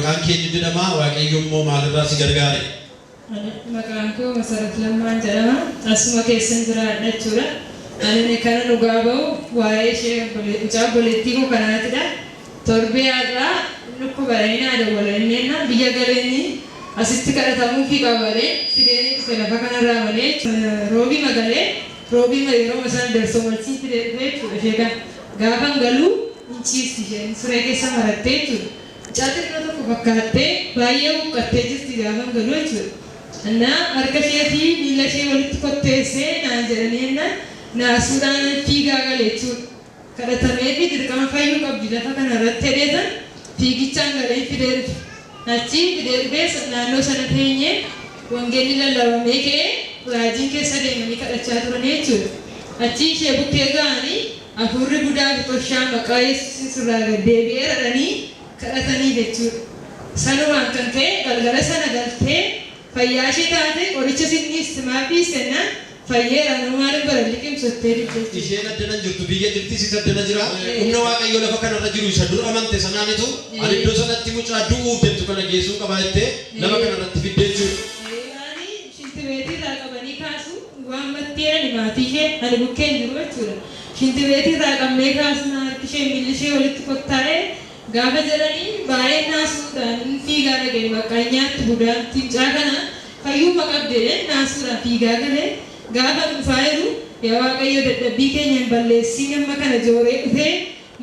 maqaan keenya jedhama waaqayyo immoo maalirraa si gargaare? Maqaan koo Masarat Lammaan jedhama. Asuma keessan jiraadha jechuudha. Ani kana dhugaa bahu waa'ee ishee mucaa obboleettii koo kanaatidha. Torbee irraa lukku bareedinaa dawwalanneenna biyya galeenni asitti kadhatamuu fi qabalee fidee dhufe lafa kanarraa malee roobii magalee roobii yeroo isaan darsoo malsii fidee dhufe jechuudha. Ishee kan gaafan galuu hin ciisti isheen suree keessa marattee jechuudha. Mucaa xiqqoo tokko fakkaattee baay'ee huqqattee jirti gaafan galuu jechuudha. Annaa harka ishee fi miila ishee walitti kotteessee naan jedhanii naasuudhaan fiigaa galee jechuudha. Kadhatamee fi dirqama fayyuu qabdi lafa kanarratti hedheetan fiigichaan galee fidee dhufe. Achi fidee dhufee naannoo sana teenyee wangeelli lallabamee ka'ee raajiin keessa deemanii kadhachaa turan jechuudha. Achi ishee bukkee ga'anii hafuurri guddaa bitoshaa maqaa Yesuusiin irraa gad deebi'ee radhanii kadhatanii jechuudha. Sanumaan kan ka'e galgala sana galtee fayyaa ishee taate qoricha sinni istimaa fi sennaan fayyeera namaan bara liqimsattee jirti. Isheen addana jirtu biyya jirti si addana jira. Humna waaqayyo lafa kanarra jiru isa dur amante sanaanitu ani iddoo sanatti mucaa du'uuf jettu kana geessuu qaba jettee lafa kanarratti fiddee jiru. Ani shintibeetii irraa qabanii kaasu waan battee ani maatii ishee ani bukkeen jiru jechuudha. Shintibeetii irraa qabnee kaasna harki ishee miilli ishee walitti kottaa'ee gaafa jedhanii baay'ee naasuudhaan fiigaa dhageen bakka nyaatti budaan tincaa kana fayyuma qabdee naasuudhaan fiigaa galee gaafa dhufaa jiru yaa waaqayyo dadhabbii keenyaan balleessii nama kana jooree dhufee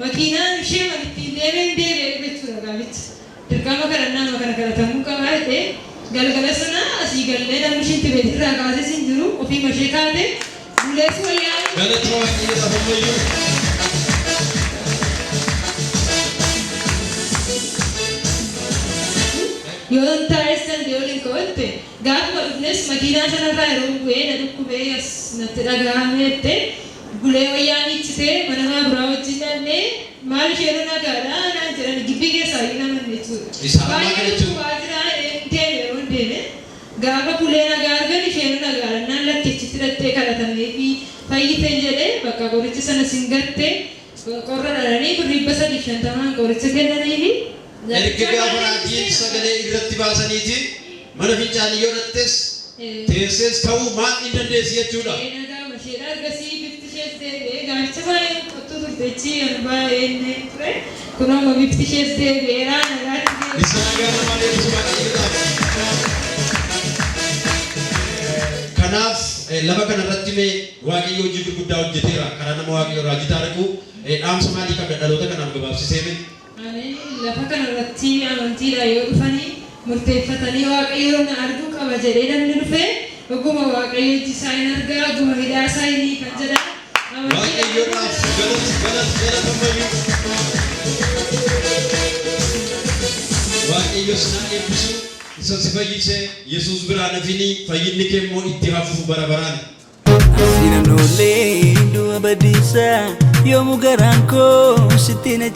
makiinaan ishee walitti deebi'ee jechuudha gaaficha. Dirqama kadhannaa nama kana kadhatamuu qabaa jedhee galgala sana asii gallee namni shintibeetii irraa kaasee siin jiru ofii mashee kaatee buleessu wayyaa. Galata waaqayyo dhabamayyu. Yoo taa'essan deemuun ka'uutti gaafa dhufnes makiinaa sanarraa yeroo bu'ee na dhukkubee as natti dhaga'ameette bulee wayyaan ichitee mana maa biraa wajjin dhannee maal ishee nagaadhaa naan jedhan gibbii keessaa iyyuu naman jechuudha. Baay'ee dhukkubaa jiraa deeme yeroo deeme gaafa bulee nagaa argan ishee nagaadha naan lakkichitti dhattee kadhatamee fi fayyitee jedhee bakka qoricha sana singattee qorra dhalanii 350 qoricha kennanii fi erga gaafa raajiin sagalee irratti baasaniitiin mana fincaanii yoo dhattes teessees ta'uu maal hin dandeessi jechuudha. Nagaa masheedha argasii bifti ishees deebi'ee gaaficha baay'ee qottuu turteechi kan baay'ee ture kunooma bifti ishees deebi'eeraa nagaatti deebi'ee. Isa nagaa namaa deebisu waaqayyoodhaaf. Kanaaf lafa kanarratti mee waaqayyo hojii gurguddaa hojjeteera karaa nama waaqayyo raajitaa dhaqu dhaamsa maalii qabda dhaloota kanaaf gabaabsisee mee? Lafa kanarratti amantiidhaan yoo dhufanii murteeffatanii waaqayyo na arguu qaba jedhee namni dhufee oguma waaqayyo iji isaa hin argaa oguma hidhaa isaa hin kan jedhan waaqayyoodhaaf galatamayyu. Waaqayyo sinaa eebbisu isa si fayyise Yesuus biraan hafini fayyinni kee immoo itti hafuuf bara baraan. Asiin oollee du'a badiisa yoomuu garaan koo sitti na